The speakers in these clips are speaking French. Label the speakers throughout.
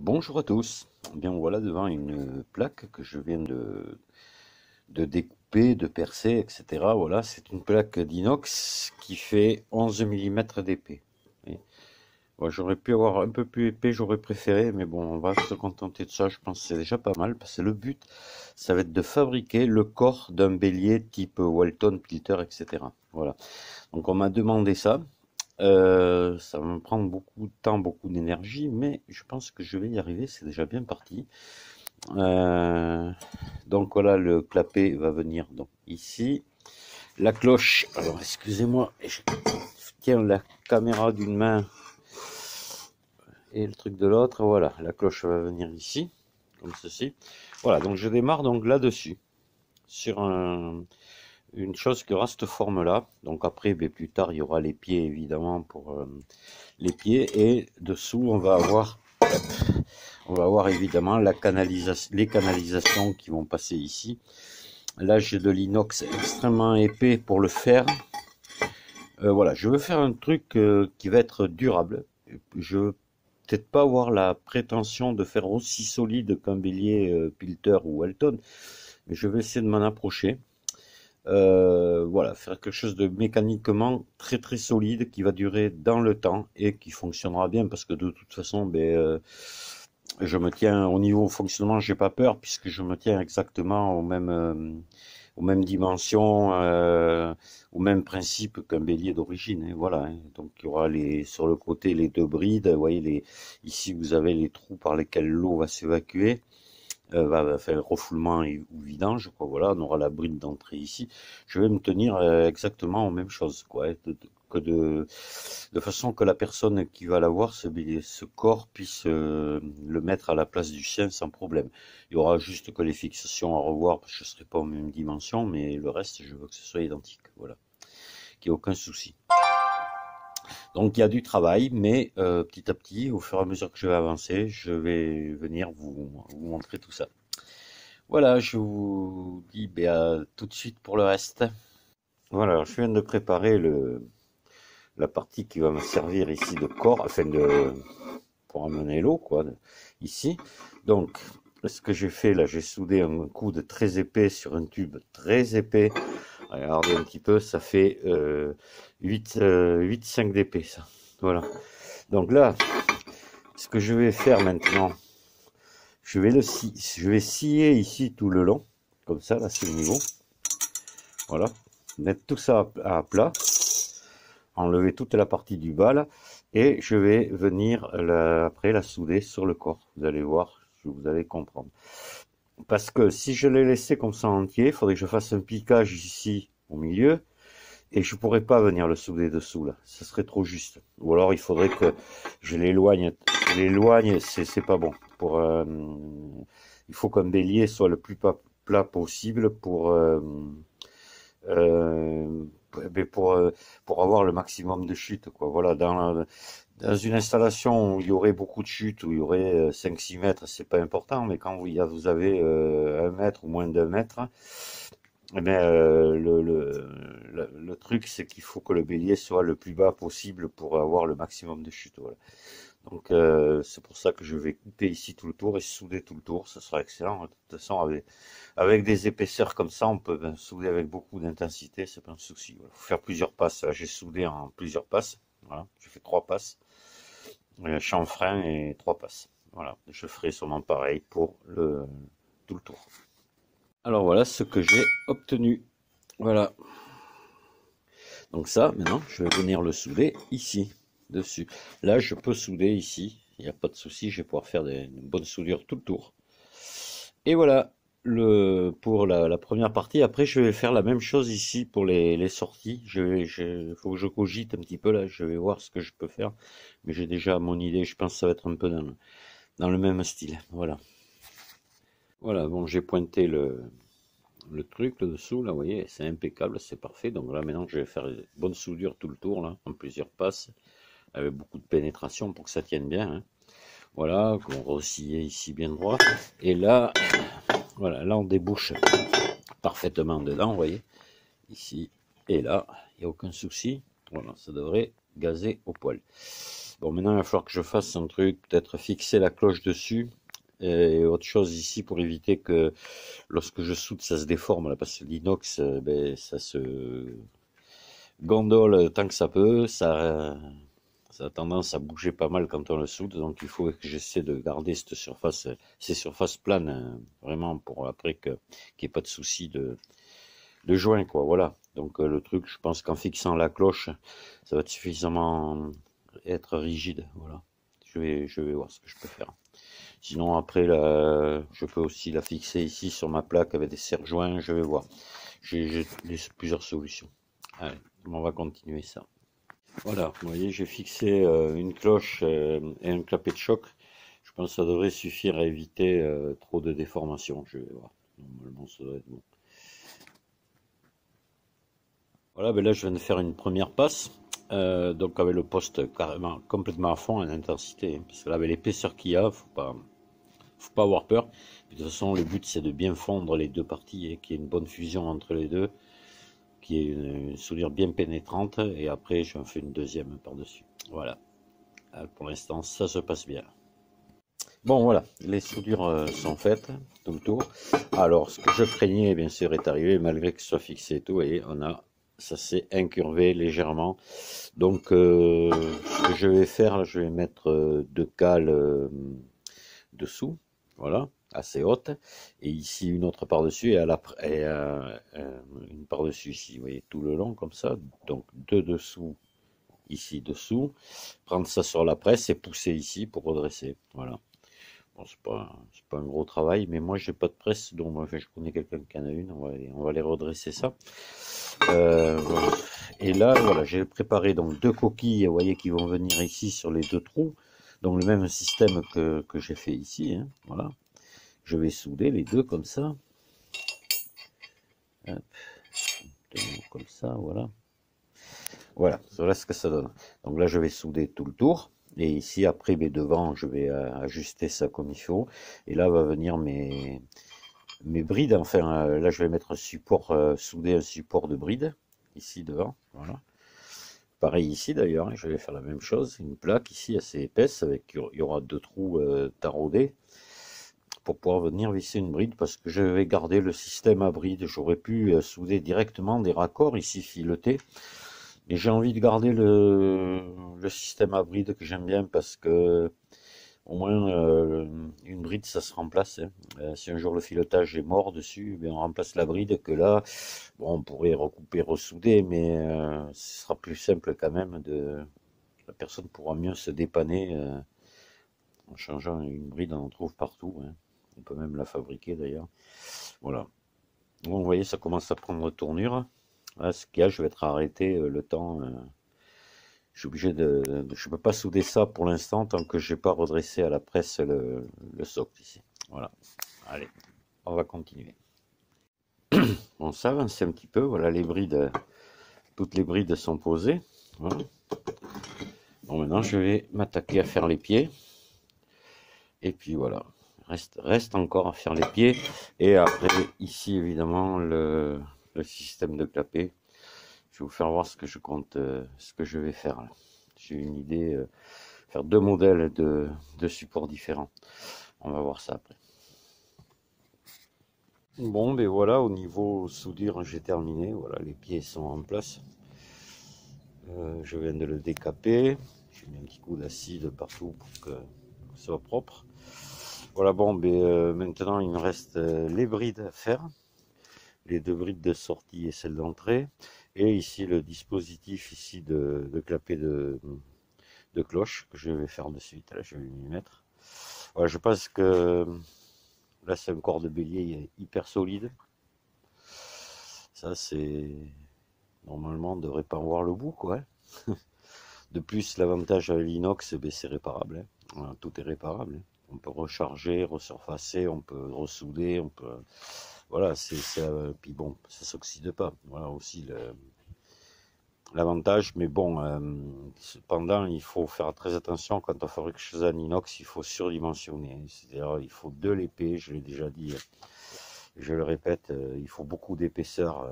Speaker 1: Bonjour à tous. Eh bien voilà devant une plaque que je viens de découper, de percer, etc. Voilà, c'est une plaque d'inox qui fait 11 mm d'épais. Et, ouais, j'aurais pu avoir un peu plus épais, j'aurais préféré, mais bon, on va se contenter de ça. Je pense que c'est déjà pas mal, parce que le but, ça va être de fabriquer le corps d'un bélier type Walton, Pilter, etc. Voilà. Donc on m'a demandé ça. Ça va me prendre beaucoup de temps, beaucoup d'énergie, mais je pense que je vais y arriver, c'est déjà bien parti. Euh, donc voilà, le clapet va venir donc ici. La cloche, alors excusez-moi, je tiens la caméra d'une main et le truc de l'autre. Voilà, la cloche va venir ici, comme ceci. Voilà, donc je démarre donc là-dessus, sur une chose qui aura cette forme-là. Donc après, ben, plus tard, il y aura les pieds évidemment pour les pieds, et dessous on va avoir évidemment les canalisations qui vont passer ici. Là j'ai de l'inox extrêmement épais pour le faire. Voilà, je veux faire un truc qui va être durable. Je veux peut-être pas avoir la prétention de faire aussi solide qu'un bélier Pilter ou Walton, mais je vais essayer de m'en approcher. Voilà, faire quelque chose de mécaniquement très très solide qui va durer dans le temps et qui fonctionnera bien, parce que de toute façon, je me tiens au niveau fonctionnement, j'ai pas peur, puisque je me tiens exactement aux mêmes dimensions, au même principe qu'un bélier d'origine, hein, voilà, hein. Donc il y aura sur le côté les deux brides, vous voyez ici vous avez les trous par lesquels l'eau va s'évacuer. Va faire le refoulement ou vidange, quoi. Voilà, on aura la bride d'entrée ici. Je vais me tenir exactement aux mêmes choses, quoi, de façon que la personne qui va l'avoir, ce corps, puisse le mettre à la place du sien sans problème. Il y aura juste que les fixations à revoir, parce que je ne serai pas aux mêmes dimensions, mais le reste, je veux que ce soit identique, voilà, qu'il n'y ait aucun souci. Donc il y a du travail, mais petit à petit, au fur et à mesure que je vais avancer, je vais venir vous montrer tout ça. Voilà, je vous dis à tout de suite pour le reste. Voilà, alors je viens de préparer la partie qui va me servir ici de corps, pour amener l'eau, quoi, ici. Donc, ce que j'ai fait là, j'ai soudé un coude très épais sur un tube très épais. Regardez un petit peu, ça fait 8,5 d'épais, ça. Voilà. Donc là, ce que je vais faire maintenant, je vais scier ici tout le long, comme ça, là c'est le niveau. Voilà, mettre tout ça à plat, enlever toute la partie du bas là, et je vais venir après la souder sur le corps. Vous allez voir, vous allez comprendre. Parce que si je l'ai laissé comme ça entier, il faudrait que je fasse un piquage ici au milieu, et je pourrais pas venir le souder dessous là, ça serait trop juste. Ou alors il faudrait que je l'éloigne. L'éloigne, c'est pas bon. Il faut qu'un bélier soit le plus plat possible euh, pour avoir le maximum de chute, quoi. Voilà, dans une installation où il y aurait beaucoup de chutes, où il y aurait 5-6 mètres, c'est pas important, mais quand vous avez 1 mètre ou moins d'1 mètre, eh bien, le truc, c'est qu'il faut que le bélier soit le plus bas possible pour avoir le maximum de chute. Voilà. Donc, c'est pour ça que je vais couper ici tout le tour et souder tout le tour. Ce sera excellent. De toute façon, avec des épaisseurs comme ça, on peut souder avec beaucoup d'intensité. C'est pas un souci. Il faut faire plusieurs passes. Là, j'ai soudé en plusieurs passes. Voilà. J'ai fait 3 passes. Chanfrein et 3 passes. Voilà. Je ferai sûrement pareil pour tout le tour. Alors voilà ce que j'ai obtenu. Voilà. Donc ça, maintenant, je vais venir le souder ici, dessus. Là, je peux souder ici. Il n'y a pas de souci. Je vais pouvoir faire une bonne soudure tout le tour. Et voilà pour la première partie. Après, je vais faire la même chose ici pour les sorties. Faut que je cogite un petit peu là. Je vais voir ce que je peux faire. Mais j'ai déjà mon idée. Je pense que ça va être un peu dans le même style. Voilà. Voilà, bon, j'ai pointé le truc là dessous, là, vous voyez, c'est impeccable, c'est parfait. Donc là, maintenant, je vais faire une bonne soudure tout le tour, là, en plusieurs passes, avec beaucoup de pénétration pour que ça tienne bien, hein. Voilà, on ressiller ici bien droit. Et là, voilà, là, on débouche parfaitement dedans, vous voyez, ici et là, il n'y a aucun souci. Voilà, ça devrait gazer au poil. Bon, maintenant, il va falloir que je fasse un truc, peut-être fixer la cloche dessus. Et autre chose ici pour éviter que lorsque je soude, ça se déforme, là, parce que l'inox, ben, ça se gondole tant que ça peut. Ça a tendance à bouger pas mal quand on le soude, donc il faut que j'essaie de garder cette surface, ces surfaces planes, vraiment pour après qu'il n'y ait pas de souci de joint, quoi. Voilà. Donc le truc, je pense qu'en fixant la cloche, ça va être suffisamment être rigide. Voilà. Je vais voir ce que je peux faire. Sinon après, je peux aussi la fixer ici sur ma plaque avec des serre-joints. Je vais voir. J'ai plusieurs solutions. Allez, on va continuer ça. Voilà, vous voyez, j'ai fixé une cloche et un clapet de choc. Je pense que ça devrait suffire à éviter trop de déformations. Je vais voir. Normalement, ça doit être bon. Voilà, ben là, je viens de faire une première passe. Donc avec le poste carrément complètement à fond en intensité. Hein, parce que là, avec l'épaisseur qu'il y a, faut pas avoir peur. De toute façon, le but, c'est de bien fondre les deux parties et qu'il y ait une bonne fusion entre les deux, qu'il y ait une soudure bien pénétrante. Et après, j'en fais une deuxième par-dessus. Voilà. Pour l'instant, ça se passe bien. Bon, voilà, les soudures sont faites, tout le tour. Alors, ce que je craignais, bien sûr, est arrivé, malgré que ce soit fixé et tout, et ça s'est incurvé légèrement. Donc, ce que je vais faire, je vais mettre deux cales dessous, voilà, assez hautes, et ici une autre par-dessus, et une par-dessus ici, vous voyez, tout le long, comme ça. Donc, deux dessous, ici dessous, prendre ça sur la presse et pousser ici pour redresser, voilà. Bon, c'est pas un gros travail, mais moi j'ai pas de presse, donc enfin, je connais quelqu'un qui en a une, on va aller redresser ça. Voilà. Et là, voilà, j'ai préparé donc deux coquilles, vous voyez, qui vont venir ici sur les deux trous, donc le même système que j'ai fait ici, hein, voilà. Je vais souder les deux comme ça. Hop. Comme ça, voilà. Voilà ce que ça donne. Donc là, je vais souder tout le tour. Et ici, après, mes devants, je vais ajuster ça comme il faut. Et là, va venir mes brides. Enfin, là, je vais mettre un support, souder un support de bride. Ici, devant. Voilà. Pareil ici, d'ailleurs. Hein, je vais faire la même chose. Une plaque ici, assez épaisse. Il y aura deux trous taraudés. Pour pouvoir venir visser une bride. Parce que je vais garder le système à bride. J'aurais pu souder directement des raccords ici filetés. Et j'ai envie de garder le système à bride que j'aime bien parce que au moins une bride ça se remplace. Hein. Si un jour le filetage est mort dessus, bien on remplace la bride que là, bon, on pourrait recouper, ressouder, mais ce sera plus simple quand même la personne pourra mieux se dépanner en changeant une bride, on en trouve partout. Hein. On peut même la fabriquer d'ailleurs. Voilà. Bon, vous voyez, ça commence à prendre tournure. Là, ce qu'il y a, je vais être arrêté le temps. Je suis obligé je peux pas souder ça pour l'instant tant que j'ai pas redressé à la presse le socle ici. Voilà. Allez, on va continuer. Bon, ça avance un petit peu. Voilà, les brides, toutes les brides sont posées. Voilà. Bon, maintenant, je vais m'attaquer à faire les pieds. Et puis voilà. Reste encore à faire les pieds. Et après, ici, évidemment, le système de clapet. Je vais vous faire voir ce que je compte, ce que je vais faire. J'ai une idée, faire deux modèles de supports différents. On va voir ça après. Bon, ben voilà, au niveau soudure, j'ai terminé. Voilà, les pieds sont en place. Je viens de le décaper. J'ai mis un petit coup d'acide partout pour que ce soit propre. Voilà, bon, ben maintenant il me reste les brides à faire. Les deux brides de sortie et celle d'entrée. Et ici le dispositif ici de clapet de cloche que je vais faire de suite. Là, je vais m'y mettre. Voilà, je pense que là, c'est un corps de bélier hyper solide. Ça, c'est normalement, on ne devrait pas en voir le bout, quoi. De plus, l'avantage avec l'inox, c'est réparable. Hein. Voilà, tout est réparable. Hein. On peut recharger, resurfacer, on peut ressouder, on peut. Voilà, puis bon, ça s'oxyde pas. Voilà aussi l'avantage, mais bon, cependant, il faut faire très attention quand on fabrique quelque chose en inox, il faut surdimensionner. C'est-à-dire, il faut de l'épais, je l'ai déjà dit, je le répète, il faut beaucoup d'épaisseur,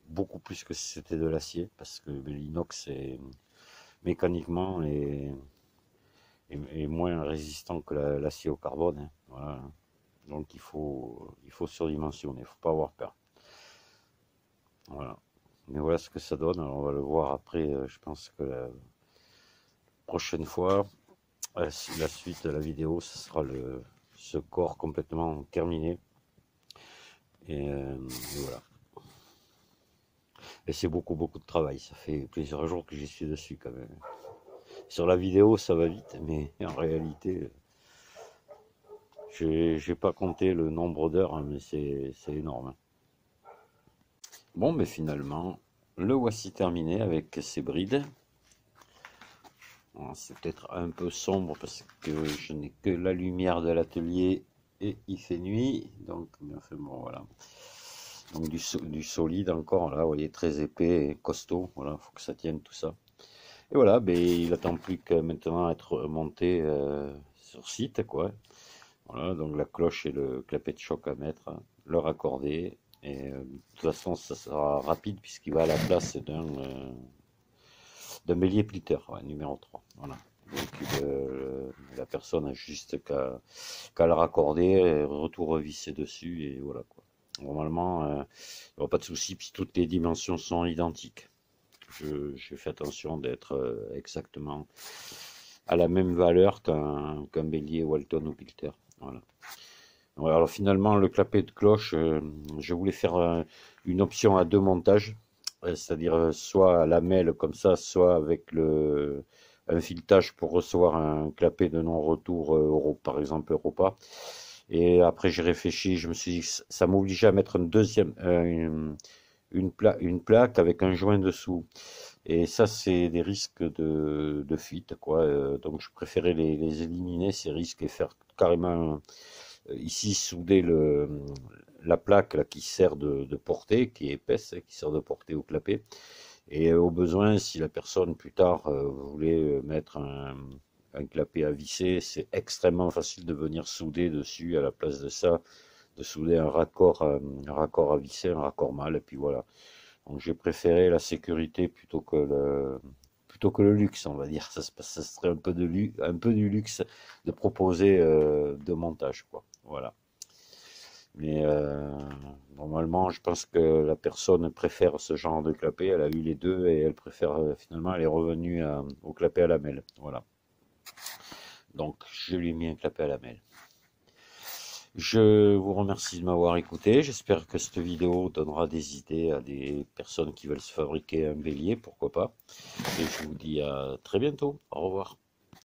Speaker 1: beaucoup plus que si c'était de l'acier, parce que l'inox, mécaniquement, est moins résistant que l'acier au carbone, hein. Voilà. Donc il faut surdimensionner, il ne faut pas avoir peur. Voilà. Mais voilà ce que ça donne. Alors, on va le voir après. Je pense que la prochaine fois, la suite de la vidéo, ce sera ce corps complètement terminé. Et voilà. Et c'est beaucoup de travail. Ça fait plusieurs jours que j'y suis dessus quand même. Sur la vidéo, ça va vite, mais en réalité, j'ai pas compté le nombre d'heures, hein, mais c'est énorme. Bon, mais finalement, le voici terminé avec ses brides. C'est peut-être un peu sombre parce que je n'ai que la lumière de l'atelier et il fait nuit. Donc, enfin, bon, voilà. Donc du solide encore, là, vous voyez, très épais et costaud. Voilà, faut que ça tienne tout ça. Et voilà, ben, il attend plus que maintenant être monté sur site, quoi. Voilà, donc la cloche et le clapet de choc à mettre, hein, le raccorder. Et de toute façon, ça sera rapide puisqu'il va à la place d'un bélier plitter, ouais, numéro 3. Voilà. Donc la personne a juste qu'à le raccorder, retour revisser dessus et voilà, quoi. Normalement, il n'y aura pas de souci puis toutes les dimensions sont identiques. J'ai fait attention d'être exactement à la même valeur qu'un bélier Walton ou Pilter. Voilà. Alors finalement, le clapet de cloche, je voulais faire une option à 2 montages, c'est-à-dire soit à lamelle comme ça, soit avec un filetage pour recevoir un clapet de non-retour, par exemple Europa. Et après j'ai réfléchi, je me suis dit que ça m'obligeait à mettre une plaque avec un joint dessous. Et ça, c'est des risques de fuite, quoi. Donc je préférais les éliminer, ces risques, et faire carrément ici souder la plaque là, qui sert de portée, qui est épaisse, qui sert de portée au clapet. Et au besoin, si la personne plus tard voulait mettre un clapet à visser, c'est extrêmement facile de venir souder dessus à la place de ça, de souder un raccord à visser, un raccord mâle, et puis voilà. Donc j'ai préféré la sécurité plutôt que le luxe, on va dire. Ça serait un peu du luxe de proposer de montage, quoi. Voilà. Mais normalement, je pense que la personne préfère ce genre de clapet. Elle a eu les deux et elle préfère finalement, elle est revenue au clapet à lamelle. Voilà. Donc je lui ai mis un clapet à lamelle. Je vous remercie de m'avoir écouté. J'espère que cette vidéo donnera des idées à des personnes qui veulent se fabriquer un bélier, pourquoi pas. Et je vous dis à très bientôt. Au revoir.